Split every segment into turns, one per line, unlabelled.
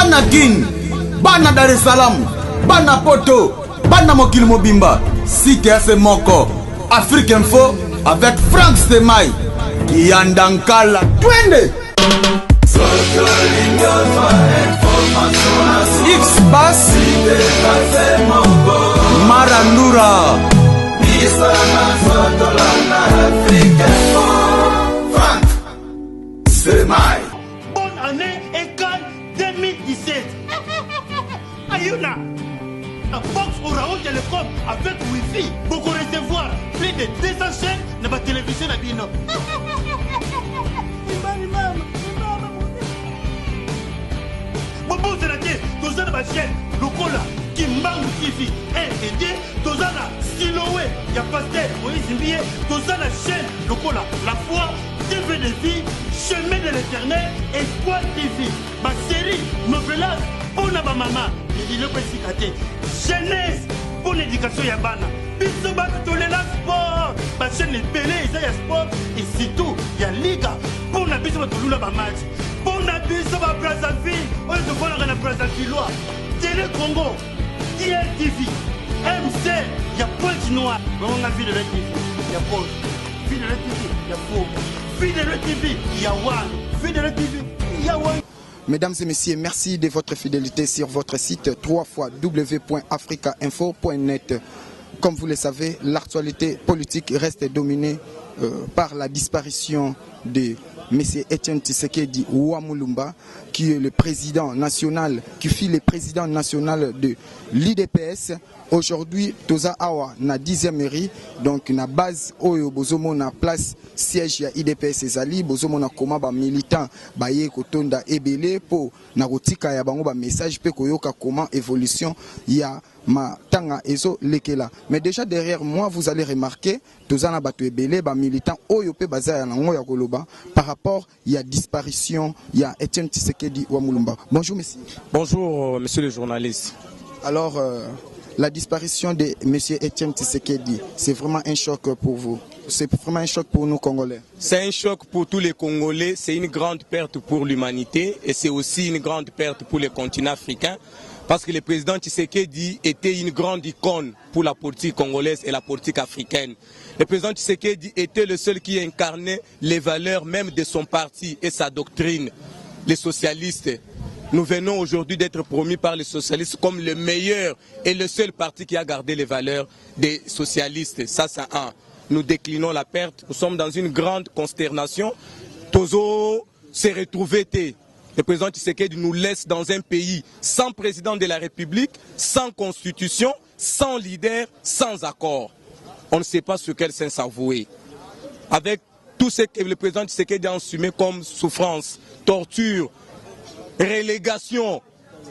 bana King, bana Dar es Salaam, bana Poto, bana Mokili Mobimba, CTS Moko, Afrique Info avec Frank Stemai, Kiandankala, twende X-Bass, Marandura, Frank Stemai.
Bonne année Ecole 2017. Ayuna, la box Oraon Télécom avec Wi-Fi pour recevoir plus de 200 chaînes dans la télévision à Bino. Bobo Zerate, tous la chaîne, Lokola, Kimbangu TV, 1 et 2, tous la Siloé, il y a Pasteur, Moïse Mbié, tous la chaîne, Lokola, La Foi, TV de vie, Chemin de l'éternel, Espoir TV, ma série, Novelas, pour la maman, il est pas jeunesse, pour l'éducation Yabana, Bisoba, Tolela Sport, ma chaîne est belée, il y a sport, et surtout, il y a Liga, pour la Bisoba, Toula, ma match. Pour la Bisoba, Brazzaville, on est de voir la Brazzavillois, Télé Congo, DLTV, MC, il y a Paul Chinois, on a vu de la TV, il y a Paul, vu de la TV, il y a Paul. Fidèle TV, Yawan. Fidèle TV, Yawan.
Mesdames et messieurs, merci de votre fidélité sur votre site www.africainfo.net. Comme vous le savez, l'actualité politique reste dominée par la disparition de M. Etienne Tshisekedi Ouamulumba, qui est le président national, qui fut le président national de l'IDPS. Aujourd'hui, Toza Awa na 10e mairie, donc na base Oyo Bozomo na place siège ya IDPS ezali, Bozomo na koma ba militant ba ye kotonda ebele po na kotika ya bango ba message pe koyoka comment évolution ya matanga ezo lekela. Mais déjà derrière moi, vous allez remarquer Toza na bato ebele ba militant Oyo pe baza ya nango ya koloba par rapport ya disparition ya Etienne Tshisekedi Ouamulumba. Bonjour monsieur.
Bonjour monsieur le journaliste.
Alors la disparition de M. Etienne Tshisekedi, c'est vraiment un choc pour vous. C'est vraiment un choc pour nous Congolais.
C'est un choc pour tous les Congolais, c'est une grande perte pour l'humanité et c'est aussi une grande perte pour le continent africain parce que le président Tshisekedi était une grande icône pour la politique congolaise et la politique africaine. Le président Tshisekedi était le seul qui incarnait les valeurs même de son parti et sa doctrine, les socialistes. Nous venons aujourd'hui d'être promis par les socialistes comme le meilleur et le seul parti qui a gardé les valeurs des socialistes. Ça, c'est un. Nous déclinons la perte. Nous sommes dans une grande consternation. Tozo s'est retrouvé. Le président Tshisekedi nous laisse dans un pays sans président de la République, sans constitution, sans leader, sans accord. On ne sait pas sur quel sens avouer. Avec tout ce que le président Tshisekedi a assumé comme souffrance, torture, relégation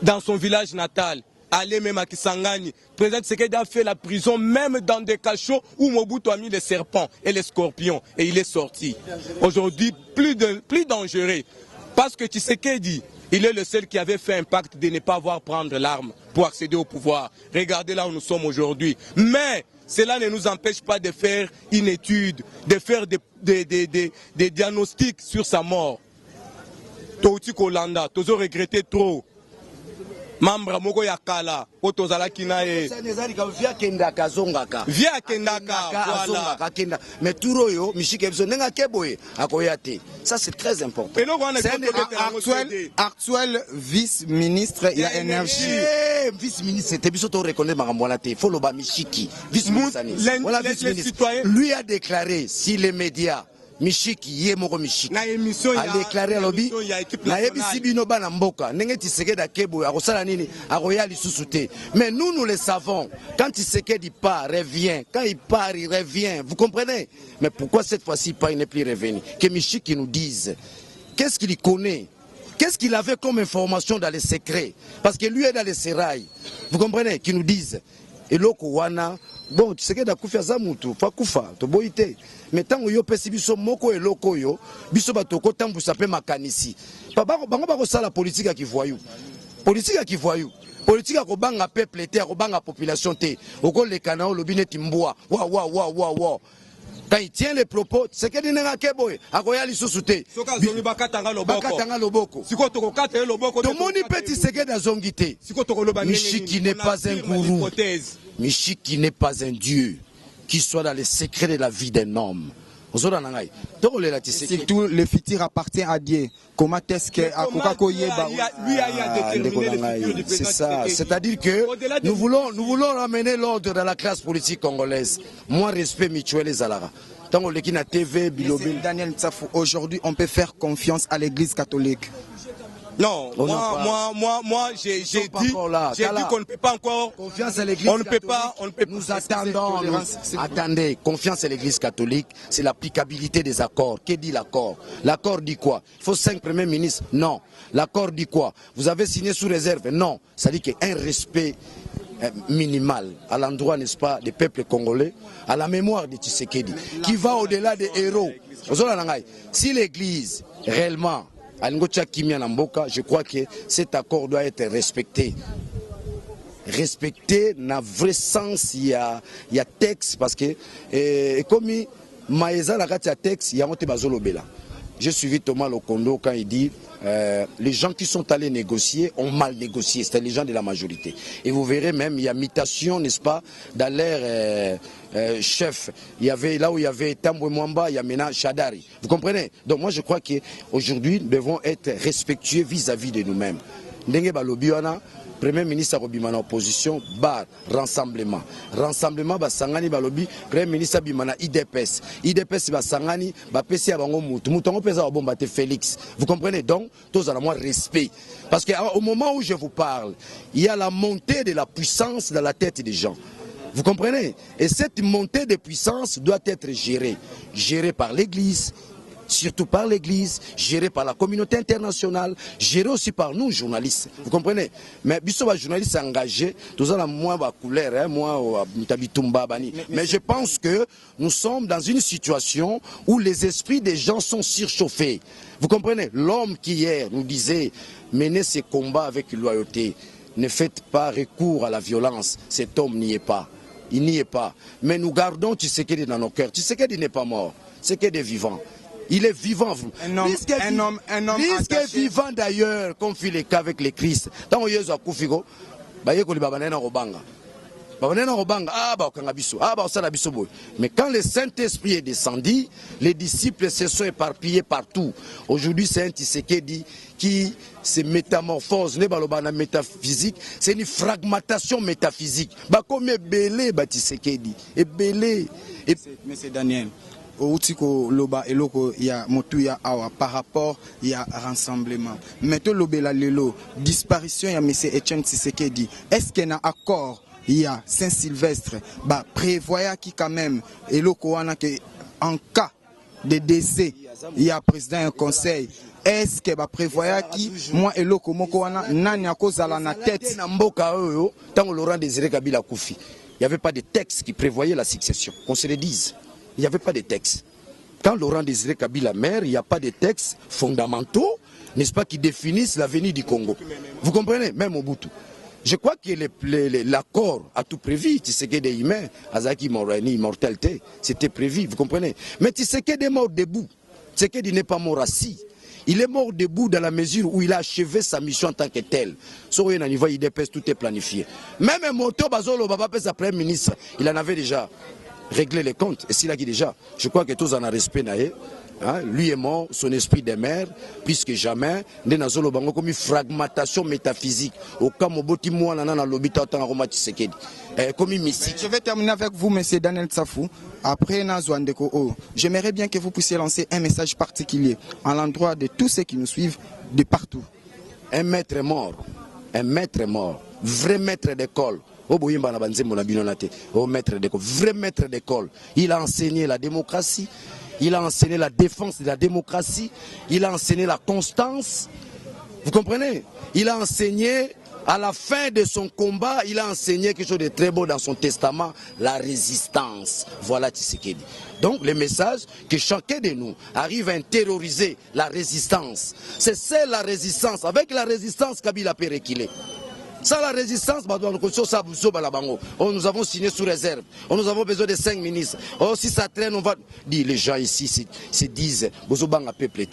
dans son village natal, aller même à Kisangani. Le président Tshisekedi a fait la prison même dans des cachots où Mobutu a mis les serpents et les scorpions et il est sorti. Aujourd'hui, plus dangereux parce que Tshisekedi, il est le seul qui avait fait un pacte de ne pas avoir prendre l'arme pour accéder au pouvoir. Regardez là où nous sommes aujourd'hui. Mais cela ne nous empêche pas de faire une étude, de faire des diagnostics sur sa mort. Touti Kolanda, tozo regretté trop. Mambra moko ya kala, otozala kina e.
Via kendaka zongaka.
Via kendaka, voilà.
Mais turoyo, Michike Bizonenga Keboye, akoyate. Ça c'est très important.
C'est actuel vice-ministre et la énergie.
Vice-ministre, c'était bisoto reconnaître Marambolate. Faut l'oba Michiki. Vice-ministre. Voilà vice-ministre. Lui a déclaré si les médias Mishiki Yemoko Mishiki a déclaré à lobby na yebisi bino bana mboka ndenge Tshisekedi akebo akosala nini akoya lisusu te. Mais nous le savons, quand Tshisekedi part, revient, quand il part, il revient, vous comprenez? Mais pourquoi cette fois-ci il n'est plus revenu? Que Mishiki nous dise qu'est-ce qu'il connaît, qu'est-ce qu'il avait comme information dans les secrets, parce que lui est dans les sérails, vous comprenez? Qu'il nous dise eloko wana. Bon, Tshisekedi akufa za mutu, fa kufa, to boite. Mais tango yo pesi biso moko eloko yo, biso batoko tambusa pe makanisi. Bango bako sala politique ya kivoyou. Politique ya kivoyou. Politique ya kobanga peuple te, ya kobanga population te. Oko le kanao lobi neti mbwa. Wa. Quand il tient les propos, c'est que n'est keboy, akoya lisusuté.
Bakatanga loboko.
Tomoni petit seke da zongité. Michiki n'est pas un gourou. Michiki n'est pas un dieu qui soit dans les secrets de la vie d'un homme.
Surtout le futur appartient à Dieu. Comment est-ce que
c'est ça. C'est-à-dire que nous voulons ramener l'ordre dans la classe politique congolaise. Moins respect mutuel et zalara.
Daniel Ntsafou, aujourd'hui on peut faire confiance à l'église catholique.
Non, moi j'ai dit qu'on ne peut pas encore.
Confiance à l'église catholique. On ne peut pas. Nous attendons. Attendez, confiance à l'église catholique, c'est l'applicabilité des accords. Qu'est dit l'accord? L'accord dit quoi? Il faut 5 premiers ministres? Non. L'accord dit quoi? Vous avez signé sous réserve? Non. Ça dit qu'il y a un respect minimal à l'endroit, n'est-ce pas, des peuples congolais, à la mémoire de Tshisekedi, qui va au-delà des héros. Si l'église réellement je crois que cet accord doit être respecté. Respecté dans le vrai sens, il y a texte, parce que comme Maïza la texte, il y a un bazolobela. J'ai suivi Thomas Lokondo quand il dit les gens qui sont allés négocier ont mal négocié, c'était les gens de la majorité. Et vous verrez même, il y a mutation, n'est-ce pas, dans l'air chef. Il y avait, là où il y avait Tambwe Mwamba, il y a maintenant Chadari. Vous comprenez? Donc moi je crois qu'aujourd'hui nous devons être respectueux vis-à-vis de nous-mêmes. Ndenge balobiwana, Premier ministre Robimana opposition, bar, rassemblement. Rassemblement, Sangani Balobi, Premier ministre Bimana IDPS. IDPS, Sangani, Pesi Abango Moutou. Moutongo Pesa Bombate Félix. Vous comprenez donc? Tous à la moins respect. Parce qu'au moment où je vous parle, il y a la montée de la puissance dans la tête des gens. Vous comprenez? Et cette montée de puissance doit être gérée. Gérée par l'Église, surtout par l'Église, gérée par la communauté internationale, gérée aussi par nous, journalistes. Vous comprenez? Mais biso ba journalistes engagés, tous à la moins ba couleur, moi Mutabitumba bani. Mais je pense que nous sommes dans une situation où les esprits des gens sont surchauffés. Vous comprenez? L'homme qui hier nous disait menez ces combats avec loyauté, ne faites pas recours à la violence. Cet homme n'y est pas. Il n'y est pas. Mais nous gardons Tshisekedi dans nos cœurs. Tshisekedi n'est pas mort. Tshisekedi est vivant. Il est vivant.
Un homme
vivant d'ailleurs, comme fit le cas avec les Christ. Tant que Yesu a Kufigo, mais quand le Saint-Esprit est descendu, les disciples se sont éparpillés partout. Aujourd'hui, c'est un Tshisekedi qui se métamorphose, métaphysique, c'est une fragmentation métaphysique. Comme belé, Tshisekedi, et belé.
Monsieur Daniel, Outiko Loba et Loko, il y a Motuya Awa par rapport, il y a rassemblement. Maintenant, Lobela Lelo, disparition, il y a Monsieur Etienne Tshisekedi. Est-ce qu'il y a un accord? Il y a Saint-Sylvestre, prévoyant qui quand même, et Lokoana, en cas de décès, il y a président un conseil. Est-ce que prévoyant qui, moi et Lokomokoana, nani à cause à la tête?
Tant Laurent Désiré Kabila Koufi, il n'y avait pas de texte qui prévoyait la succession, qu'on se le dise. Il n'y avait pas de texte. Quand Laurent Désiré Kabila meurt, il n'y a pas de textes fondamentaux, n'est-ce pas, qui définissent l'avenir du Congo. Vous comprenez? Même Mobutu. Je crois que l'accord a tout prévu. Tshisekedi est humain, Azaki immortalité, c'était prévu, vous comprenez. Mais Tshisekedi est mort debout. Tshisekedi n'est pas mort assis. Il est mort debout dans la mesure où il a achevé sa mission en tant que tel. Sur un niveau IDPS, tout est planifié. Même Moto Bazolo, Baba Pesa Premier ministre, il en avait déjà réglé les comptes. Et s'il a dit déjà, je crois que tous en ont respect. Hein, lui est mort, son esprit demeure, plus que jamais. Nous avons comme une fragmentation métaphysique. Au cas où nous avons l'obité comme une mystique.
Je vais terminer avec vous, monsieur Daniel Ntsafou. Après Nazouandeko, j'aimerais bien que vous puissiez lancer un message particulier à l'endroit de tous ceux qui nous suivent de partout.
Un maître est mort. Un maître est mort. Vrai maître d'école. Maître d'école. Vrai maître d'école. Il a enseigné la démocratie. Il a enseigné la défense de la démocratie. Il a enseigné la constance. Vous comprenez? Il a enseigné, à la fin de son combat, il a enseigné quelque chose de très beau dans son testament, la résistance. Voilà Tshisekedi. Donc le message que chacun de nous arrive à intérioriser la résistance. C'est la résistance. Avec la résistance, Kabila peut reculer. Sans la résistance, nous avons signé sous réserve. Nous avons besoin de 5 ministres. Oh, si ça traîne, on va dire, les gens ici se disent, Bozobanga peuple.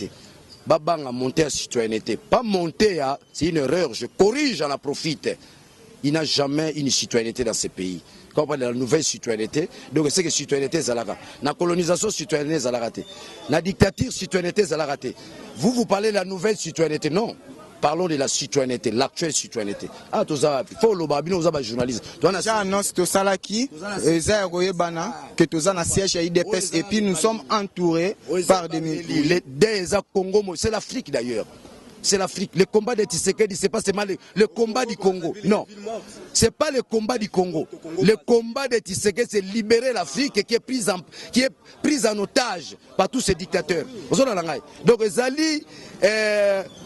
Babanga monter à citoyenneté. Pas monter à, c'est une erreur, je corrige, j'en profite. Il n'a jamais une citoyenneté dans ce pays. Quand on parle de la nouvelle citoyenneté, donc c'est que la citoyenneté est la la colonisation citoyenneté est la raté. La dictature citoyenneté est la raté. Vous parlez de la nouvelle citoyenneté, non. Parlons de la citoyenneté, l'actuelle citoyenneté. Ah, tout ça, il faut le babino, vous avez journaliste.
Déjà annonce tout ça là qui, que tout ça na siège à IDPS et puis nous sommes entourés par des
milliers. Congo, c'est l'Afrique d'ailleurs. C'est l'Afrique. Le combat de Tshisekedi, c'est pas seulement le combat du Congo. Non, c'est pas le combat du Congo. Le combat de Tshisekedi, c'est libérer l'Afrique qui est prise en otage par tous ces dictateurs. Donc, Zali,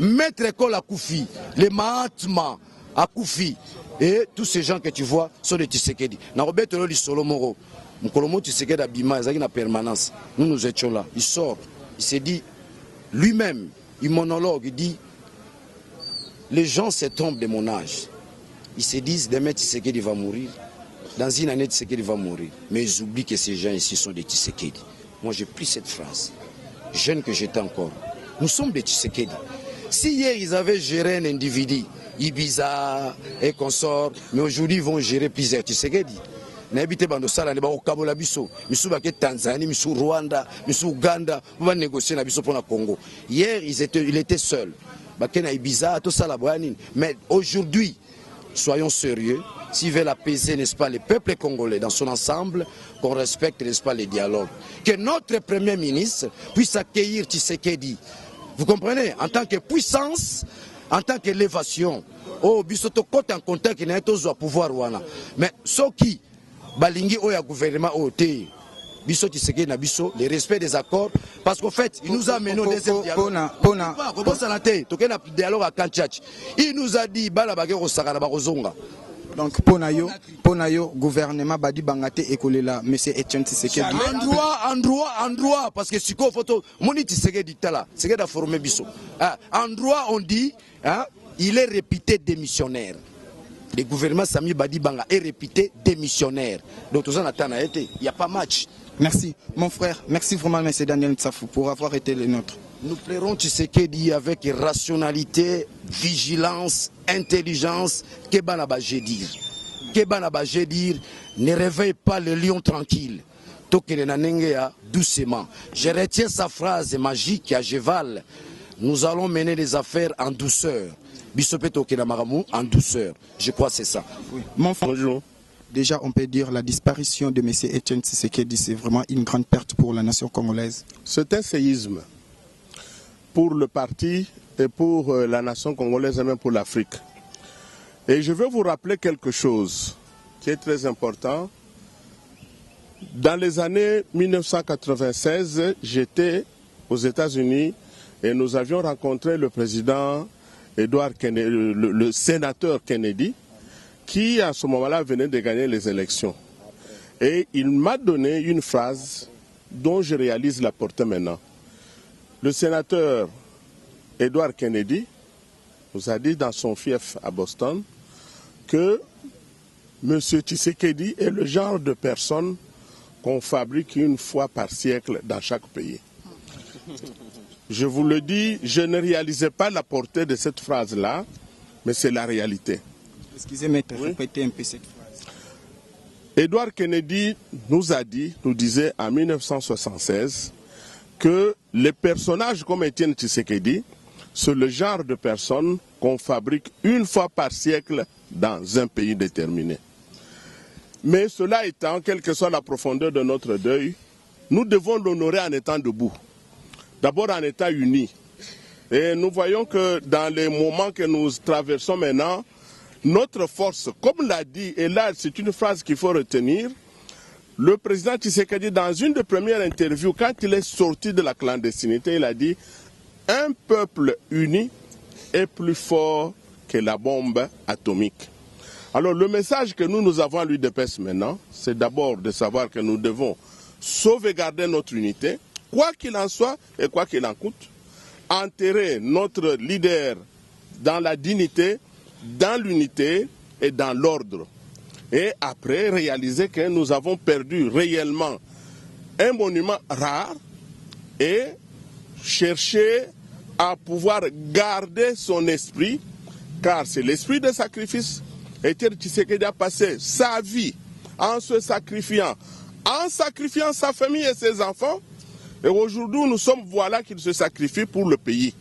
Maître École à Koufi, les Mahatma à Koufi, et tous ces gens que tu vois sont des Tshisekedi. Narobet Tolo di Solomoro, Mkolomo Tshisekedi à Bima, ils ont une permanence. Nous étions là. Il sort, il s'est dit lui-même. Il monologue, il dit, les gens se trompent de mon âge. Ils se disent, demain Tshisekedi va mourir. Dans une année, Tshisekedi va mourir. Mais ils oublient que ces gens ici sont des Tshisekedi. Moi, j'ai pris cette phrase. Jeune que j'étais encore. Nous sommes des Tshisekedi. Si hier, ils avaient géré un individu, Ibiza et consorts, mais aujourd'hui, ils vont gérer plusieurs Tshisekedi. N'habitez pas dans ça, les barreaux Kabola Bisso, Missou Baké Tanzanie, Missou Rwanda, Missou Ouganda, pour négocier Nabiso pour le Congo. Hier, il était seul. Baké na Ibiza, tout ça la boanine. Mais aujourd'hui, soyons sérieux. S'ils veulent apaiser, n'est-ce pas, les peuples congolais dans son ensemble, qu'on respecte, n'est-ce pas, les dialogues. Que notre Premier ministre puisse accueillir Tshisekedi. Vous comprenez? En tant que puissance, en tant qu'élévation. Oh, Bissoto côté en contact qui n'a pas au pouvoir. Mais ce qui balingi oya gouvernement oté biso Tshisekedi na biso le respect des accords parce qu'en fait il nous a mené au deuxième dialogue dialogue à Kanchach. Il nous a dit bala bagero sakana bakozonga.
Donc ponayo gouvernement badi bangate ekolela monsieur Etienne Tshisekedi
en droit parce que siko photo moni Tshisekedi tala Tshisekedi a formé biso en droit on dit il est réputé démissionnaire. Le gouvernement Sami Badi Banga est réputé démissionnaire. Donc tout ça n'a été. Il n'y a pas match.
Merci mon frère. Merci vraiment M. Daniel Ntsafou pour avoir été le nôtre.
Nous plairons Tshisekedi avec rationalité, vigilance, intelligence. Kebana Bajedir. Kebana Bajedir ne réveille pas le lion tranquille. Tokelenanengea doucement. Je retiens sa phrase magique à Jeval. Nous allons mener les affaires en douceur. En douceur. Je crois que c'est ça.
Oui. Mon frère, bonjour. Déjà, on peut dire la disparition de M. Etienne Tshisekedi, c'est vraiment une grande perte pour la nation congolaise.
C'est un séisme pour le parti et pour la nation congolaise et même pour l'Afrique. Et je veux vous rappeler quelque chose qui est très important. Dans les années 1996, j'étais aux États-Unis et nous avions rencontré le président Edward Kennedy, le sénateur Kennedy, qui à ce moment-là venait de gagner les élections. Et il m'a donné une phrase dont je réalise la portée maintenant. Le sénateur Edward Kennedy nous a dit dans son fief à Boston que M. Tshisekedi est le genre de personne qu'on fabrique une fois par siècle dans chaque pays. Je vous le dis, je ne réalisais pas la portée de cette phrase-là, mais c'est la réalité.
Excusez-moi de répéter un peu cette phrase.
Edward Kennedy nous disait en 1976 que les personnages comme Etienne Tshisekedi, c'est le genre de personnes qu'on fabrique une fois par siècle dans un pays déterminé. Mais cela étant, quelle que soit la profondeur de notre deuil, nous devons l'honorer en étant debout. D'abord en état unis. Et nous voyons que dans les moments que nous traversons maintenant, notre force, comme l'a dit, et là c'est une phrase qu'il faut retenir, le président Tshisekedi, dans une des premières interviews, quand il est sorti de la clandestinité, il a dit « Un peuple uni est plus fort que la bombe atomique ». Alors le message que nous avons à l'UDPS maintenant, c'est d'abord de savoir que nous devons sauvegarder notre unité, quoi qu'il en soit et quoi qu'il en coûte, enterrer notre leader dans la dignité, dans l'unité et dans l'ordre. Et après, réaliser que nous avons perdu réellement un monument rare et chercher à pouvoir garder son esprit, car c'est l'esprit de sacrifice. Etienne Tshisekedi a passé sa vie en se sacrifiant, sa famille et ses enfants. Et aujourd'hui, nous sommes voilà qu'il se sacrifie pour le pays.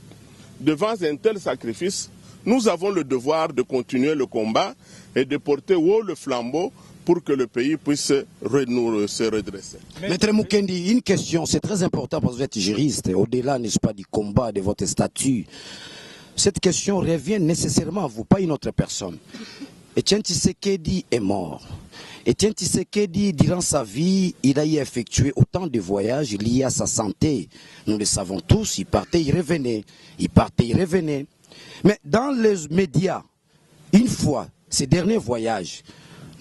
Devant un tel sacrifice, nous avons le devoir de continuer le combat et de porter haut le flambeau pour que le pays puisse se redresser.
Maître Mukendi, une question, c'est très important parce que vous êtes juriste, au-delà, n'est-ce pas, du combat, de votre statut. Cette question revient nécessairement à vous, pas une autre personne. Etienne Tshisekedi est mort. Etienne Tshisekedi, durant sa vie, il a effectué autant de voyages liés à sa santé. Nous le savons tous, il partait, il revenait. Il partait, il revenait. Mais dans les médias, une fois, ces derniers voyages,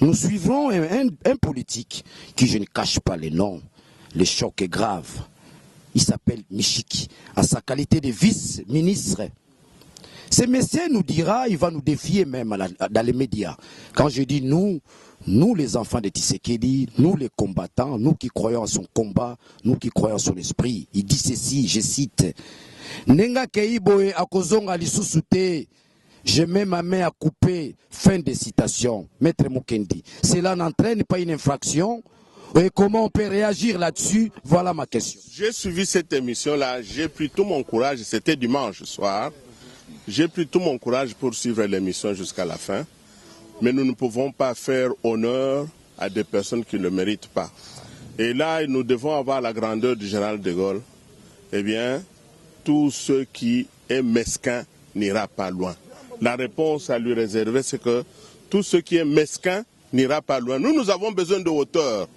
nous suivrons un politique qui, je ne cache pas les noms, le choc est grave. Il s'appelle Michiki, à sa qualité de vice-ministre. Ce monsieur nous dira, il va nous défier même dans les médias. Quand je dis nous les enfants de Tshisekedi, nous les combattants, nous qui croyons à son combat, nous qui croyons à son esprit, il dit ceci, je cite, Nenga Keiboe akozonga lisusu te, je mets ma main à couper, fin de citation. Maître Mukendi, cela n'entraîne pas une infraction? Et comment on peut réagir là-dessus? Voilà ma question.
J'ai suivi cette émission-là, j'ai pris tout mon courage, c'était dimanche soir. J'ai pris tout mon courage pour suivre l'émission jusqu'à la fin. Mais nous ne pouvons pas faire honneur à des personnes qui ne le méritent pas. Et là, nous devons avoir la grandeur du général de Gaulle. Eh bien, tout ce qui est mesquin n'ira pas loin. La réponse à lui réserver, c'est que tout ce qui est mesquin n'ira pas loin. Nous avons besoin de hauteur.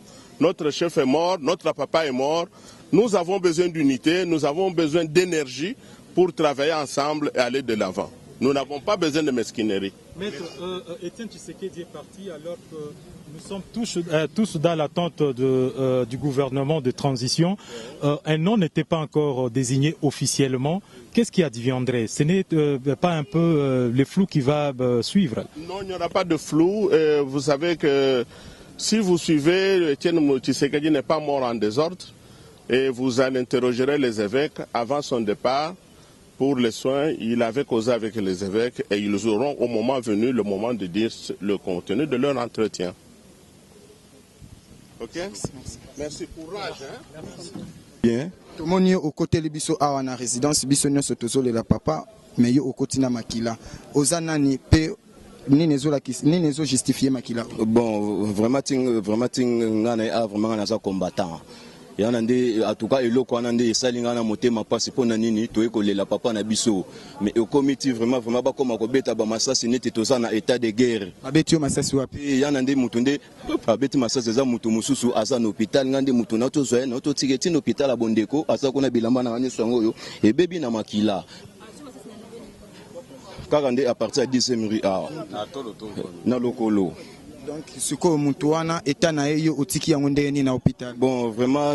Notre chef est mort, notre papa est mort. Nous avons besoin d'unité, nous avons besoin d'énergie pour travailler ensemble et aller de l'avant. Nous n'avons pas besoin de mesquinerie.
Maître, Etienne Tshisekedi est parti alors que nous sommes tous dans l'attente du gouvernement de transition. Un nom n'était pas encore désigné officiellement. Qu'est-ce qui adviendrait? Ce n'est pas un peu le flou qui va suivre?
Non, il n'y aura pas de flou. Vous savez que si vous suivez, Etienne Tshisekedi n'est pas mort en désordre. Et vous allez interroger les évêques avant son départ. Pour les soins, il avait causé avec les évêques et ils auront au moment venu le moment de dire le contenu de leur entretien. Ok? Merci. Courage. Hein?
Bien. Tout le monde est au côté de Bisso à la résidence, Bisso n'est pas le papa, mais il est au côté de Makila. Ozanani peut ni justifier Makila.
Bon, vraiment, vraiment, combattant. Yanande en tout cas eloko anande esalinga na motema pasi pona nini toyekolela papa na biso mais au comité vraiment ba koma ko beta ba masasi neti toza na état de guerre
abeti masasi wapi
yanande mutunde abeti masasi za mutu mususu asa na hôpital ngande mutu na tozo na to tiketi na hôpital a Bondeko asa kuna bilamba na ngani sango yo e bebi na makila kakande à partir de 10e rue na lokolo.
Donc, ce que Moutouana est un aïe au tiki à Mondéni na hôpital.
Bon, vraiment,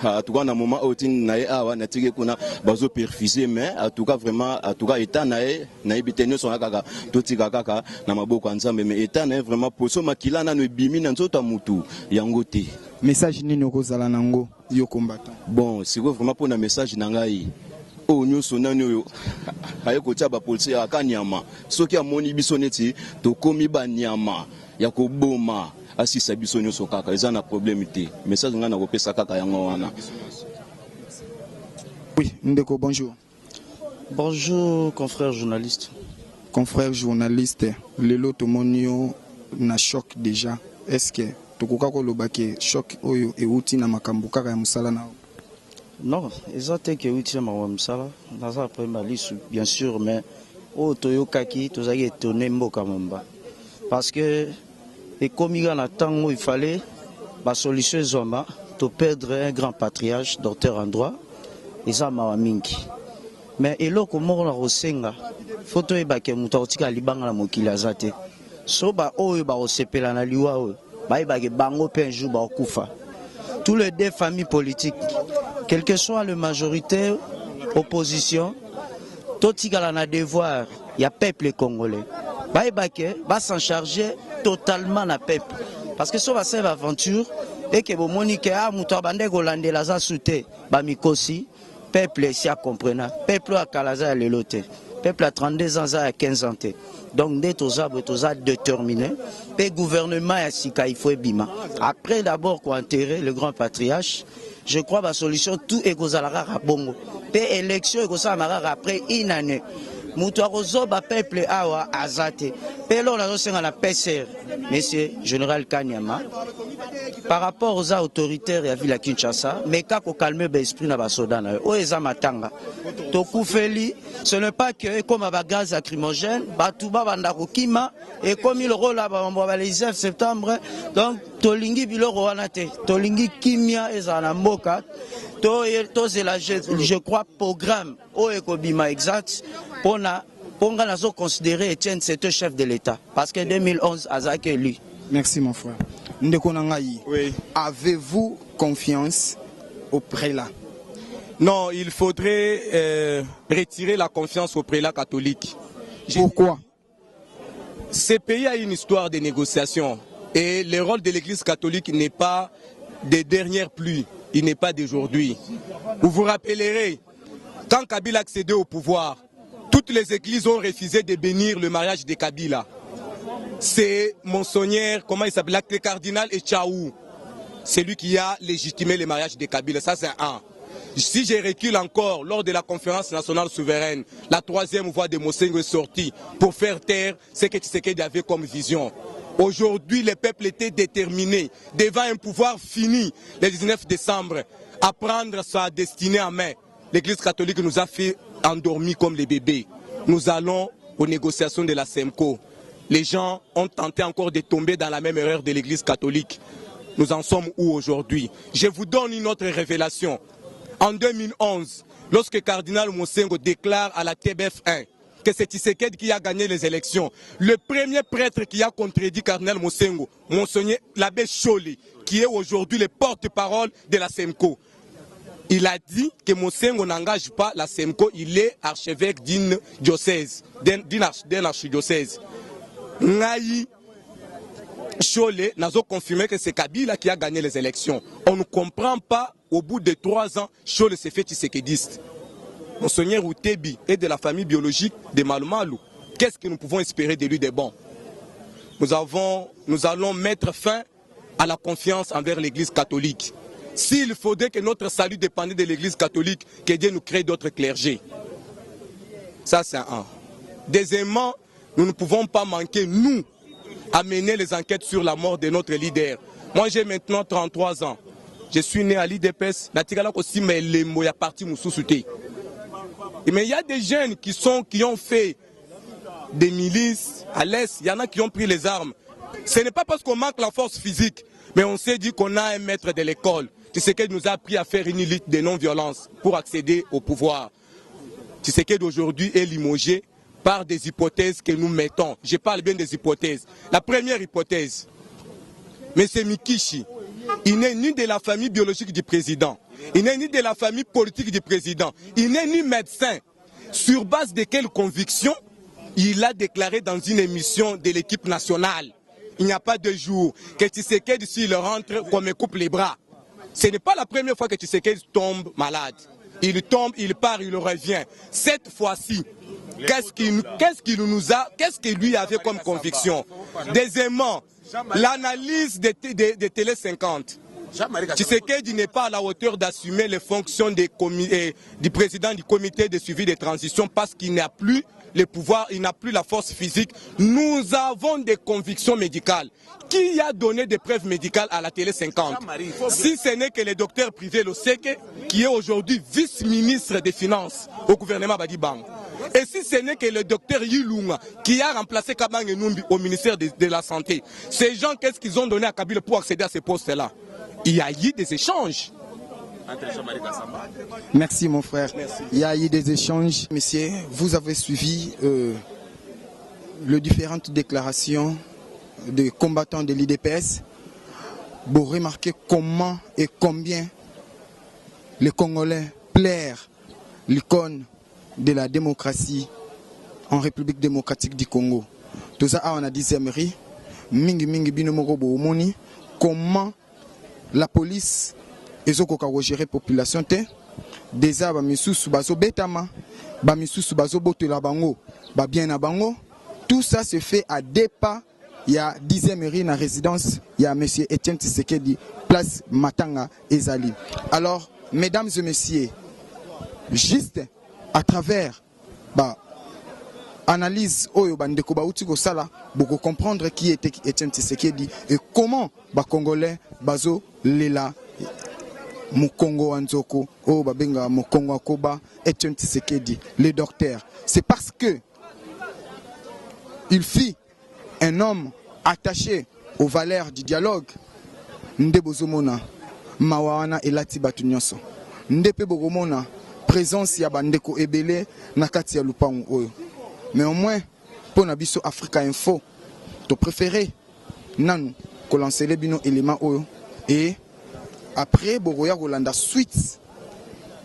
à tout cas, à un moment où tu n'as pas bazo perfusé, mais à tout cas, vraiment, à tout cas, état nae, naibitene son akaka, toti kakaka, na maboko ensemble, mais état nae vraiment pour ce makila na no bimi na nzota mutu yangote.
Message ni no kozala nango yo combattant.
Bon, c'est vraiment pour un message nangai. Oh, nous sommes nous ayeko tia ba policier akanyama. Soki amoni biso neti to komi ba nyama. Yako boma asisa biso nyoso kaka eza na problème te message nga na kopesa kaka yango wana.
Oui, Ndeko, bonjour.
Bonjour confrère journaliste.
Confrère journaliste, lelo tomonio na choc déjà. Est-ce que tokoka ko lobake choc oyo e uti na makambo kaka ya musala na?
Non, exactement que uti na makambo musala naza premier liste bien sûr mais o toyokaki tozaki étonné mboka mamba. Parce que, et comme il y a un temps où il fallait, la solution est de perdre un grand patriarche, docteur en droit, et ça m'a mingi. Mais il faut que nous ayons faut que nous ayons tous les deux familles politiques, quelle que soit la majorité, opposition, tout le devoir, il y a peuple congolais. va s'en charger totalement na peuple. Parce que ça va faire aventure et que Monique a muto bande golande la za souté ba mikosi peuple si a comprena peuple a kalaza ya lelote peuple a 32 ans à 15 ans. Donc dès toza déterminé le gouvernement ya sika il faut bima. Après d'abord qu'on enterrer le grand patriarche, je crois la solution tout est kozalaka bongo. Pe élection est kozala après une année. Muto akozoba peuple awa azate. Pe lo na zosenga na PCR. Monsieur Général Kanyama, par rapport aux autoritaires de la ville de Kinshasa, mais kako calmer l'esprit na basoda na o eza matanga. Tokufeli, ce n'est pas que comme un gaz lacrymogène, batuba bandako kima et comme il rôle là le 19 septembre, donc tolingi biloko wana te, tolingi kimia ezana mboka. Je crois programme au ekobima exact pour nous considérer Etienne c'est un chef de l'État parce que 2011 Azak est élu.
Merci mon frère. Ndekonangayi, oui. Avez-vous confiance au prélat?
Non, il faudrait retirer la confiance au prélat catholique.
Pourquoi?
Ce pays a une histoire de négociation et le rôle de l'Église catholique n'est pas des dernières pluies. Il n'est pas d'aujourd'hui. Vous vous rappellerez, quand Kabila accédait au pouvoir, toutes les églises ont refusé de bénir le mariage de Kabila. C'est Monseigneur, comment il s'appelle, le cardinal Echaou. C'est lui qui a légitimé le mariage de Kabila. Ça, c'est un. Si je recule encore, lors de la conférence nationale souveraine, la troisième voix de Mosengo est sortie pour faire taire ce que Tshisekedi avait comme vision. Aujourd'hui, le peuple était déterminé devant un pouvoir fini le 19 décembre à prendre sa destinée en main. L'Église catholique nous a fait endormir comme les bébés. Nous allons aux négociations de la SEMCO. Les gens ont tenté encore de tomber dans la même erreur de l'Église catholique. Nous en sommes où aujourd'hui? Je vous donne une autre révélation. En 2011, lorsque Cardinal Mosengo déclare à la TBF1 que c'est Tshisekedi qui a gagné les élections, le premier prêtre qui a contredit Cardinal Mosengo, Monseigneur l'abbé Choli, qui est aujourd'hui le porte-parole de la SEMCO, il a dit que Mosengo n'engage pas la SEMCO, il est archevêque d'une diocèse, d'un archidiocèse. Ngaï Chole n'a confirmé que c'est Kabila qui a gagné les élections. On ne comprend pas, au bout de 3 ans, Chole s'est fait tshisekédiste. Monseigneur Outebi est de la famille biologique de Malumalu. Qu'est-ce que nous pouvons espérer de lui de bon? Nous allons mettre fin à la confiance envers l'Église catholique. S'il faudrait que notre salut dépendait de l'Église catholique, que Dieu nous crée d'autres clergés. Ça, c'est un. Deuxièmement, nous ne pouvons pas manquer, nous, à mener les enquêtes sur la mort de notre leader. Moi, j'ai maintenant 33 ans. Je suis né à l'IDPS. Mais il y a des jeunes qui ont fait des milices à l'Est. Il y en a qui ont pris les armes. Ce n'est pas parce qu'on manque la force physique, mais on s'est dit qu'on a un maître de l'école. Tshisekedi nous a appris à faire une lutte de non-violence pour accéder au pouvoir. Tshisekedi aujourd'hui est limogé par des hypothèses que nous mettons. Je parle bien des hypothèses. La première hypothèse, M. Mikishi, il n'est ni de la famille biologique du président, il n'est ni de la famille politique du président, il n'est ni médecin. Sur base de quelles convictions il a déclaré dans une émission de l'équipe nationale, il n'y a pas de jour que Tshisekedi, s'il rentre, qu'on me coupe les bras. Ce n'est pas la première fois que Tshisekedi tombe malade. Il tombe, il part, il revient. Cette fois-ci, qu'est-ce qu'il lui avait comme conviction? Deuxièmement, l'analyse de Télé 50. Tshisekedi n'est pas à la hauteur d'assumer les fonctions du président du comité de suivi des transitions parce qu'il n'a plus le pouvoir, il n'a plus la force physique. Nous avons des convictions médicales. Qui a donné des preuves médicales à la Télé 50? Si ce n'est que le docteur privé Loseke, qui est aujourd'hui vice-ministre des Finances au gouvernement Badibang. Et si ce n'est que le docteur Yilunga, qui a remplacé Kabang Numbi au ministère de la Santé. Ces gens, qu'est-ce qu'ils ont donné à Kabila pour accéder à ces postes-là? Il y a eu des échanges.
Merci mon frère.
Merci.
Il y a eu des échanges. Monsieur, vous avez suivi les différentes déclarations des combattants de l'IDPS. Vous remarquez comment et combien les Congolais plairent l'icône de la démocratie en République démocratique du Congo. toza awa na 10e rue mingi bino moko boomoni comment la police ezokoka kogérer population te déjà bamisusu bazobetama bamisusu bazobotela bango babien na bango. Tout ça se fait à 2 pas. Il y a 10e rue na résidence, il y a monsieur Etienne Tshisekedi, place Matanga Ezali. Alors, mesdames et messieurs, juste à travers analyse oyo bandeko bauti ko sala, beaucoup comprendre qui était Etienne Tshisekedi et comment ba Congolais bazo lela Mukongo Anzoko, o babenga Mukongo Akoba, Etienne Tshisekedi, le docteur. C'est parce que il fit un homme attaché aux valeurs du dialogue. Ndebozomona mawana elati batu nyonso. Ndepe bogomona présence ya bandeko ebele na kati ya lupango oyo. Mais au moins pour na biso Africa Info, to préféré nanu ko lancer les bino éléments oyo et après bogoya kolanda suite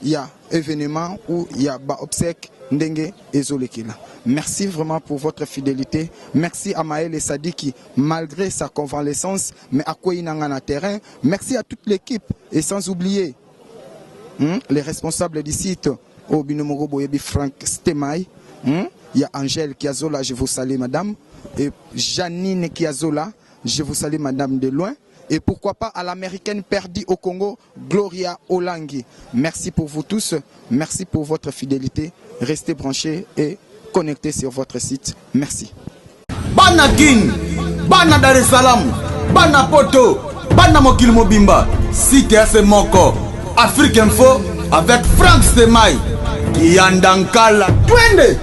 il y a événement où il y a ba obsèque ndenge ezolekela. Merci vraiment pour votre fidélité. Merci à Maël et Sadiki, malgré sa convalescence, mais à quoi il n'a pas terrain. Merci à toute l'équipe et sans oublier les responsables du site, au Binomoro Boyebi Frank Stemay. Il y a Angèle Kiazola, je vous salue madame. Et Janine Kiazola, je vous salue madame de loin. Et pourquoi pas à l'américaine perdue au Congo, Gloria Olangi. Merci pour vous tous. Merci pour votre fidélité. Restez branchés et connectés sur votre site. Merci.
Bana King, Bana Dar es Salaam, Bana Poto, Bana Mokil Mobimba, site assez moko. Afrique Info avec Frank Stemay, Kiandankala, Twende.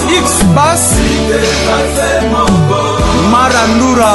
X-Bass, Marandura,